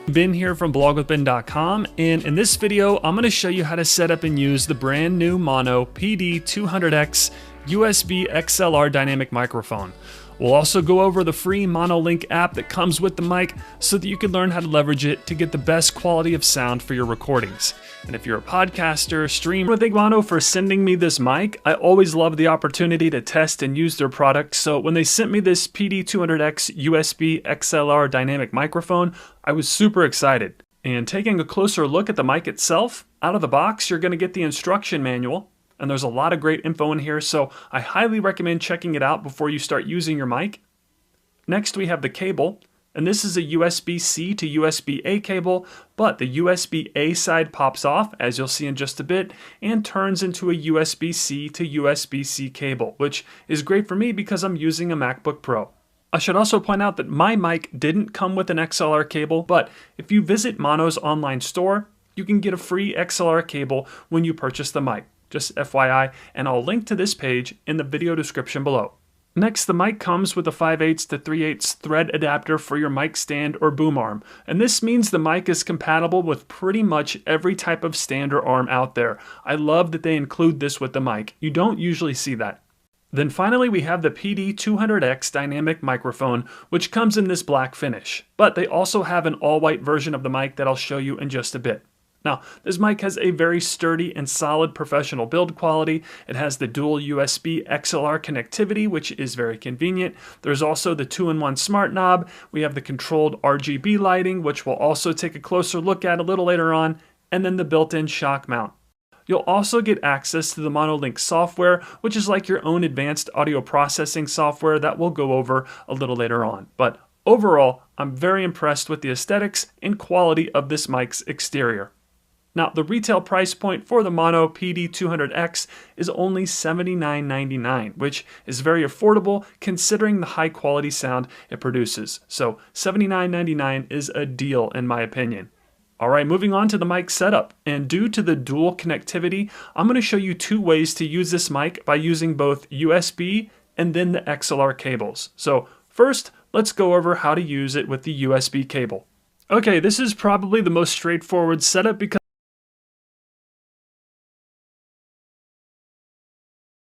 Ben here from blogwithben.com, and in this video I'm going to show you how to set up and use the brand new MAONO PD200X USB XLR Dynamic Microphone. We'll also go over the free MAONO Link app that comes with the mic so that you can learn how to leverage it to get the best quality of sound for your recordings. And if you're a podcaster, streamer, I want to thank MAONO for sending me this mic. I always love the opportunity to test and use their products, so when they sent me this PD200X USB XLR Dynamic Microphone, I was super excited. And taking a closer look at the mic itself, out of the box you're going to get the instruction manual. And there's a lot of great info in here, so I highly recommend checking it out before you start using your mic. Next we have the cable, and this is a USB-C to USB-A cable, but the USB-A side pops off, as you'll see in just a bit, and turns into a USB-C to USB-C cable, which is great for me because I'm using a MacBook Pro. I should also point out that my mic didn't come with an XLR cable, but if you visit MAONO's online store, you can get a free XLR cable when you purchase the mic. Just FYI, and I'll link to this page in the video description below. Next, the mic comes with a 5/8 to 3/8 thread adapter for your mic stand or boom arm, and this means the mic is compatible with pretty much every type of stand or arm out there. I love that they include this with the mic. You don't usually see that. Then finally we have the PD200X Dynamic Microphone, which comes in this black finish, but they also have an all-white version of the mic that I'll show you in just a bit. Now, this mic has a very sturdy and solid professional build quality. It has the dual USB XLR connectivity, which is very convenient. There's also the 2-in-1 smart knob. We have the controlled RGB lighting, which we'll also take a closer look at a little later on, and then the built-in shock mount. You'll also get access to the MAONO Link software, which is like your own advanced audio processing software that we'll go over a little later on. But overall, I'm very impressed with the aesthetics and quality of this mic's exterior. Now, the retail price point for the MAONO PD200X is only $79.99, which is very affordable considering the high quality sound it produces. So $79.99 is a deal in my opinion. Alright, moving on to the mic setup. And due to the dual connectivity, I'm going to show you two ways to use this mic by using both USB and then the XLR cables. So first, let's go over how to use it with the USB cable. Okay, this is probably the most straightforward setup because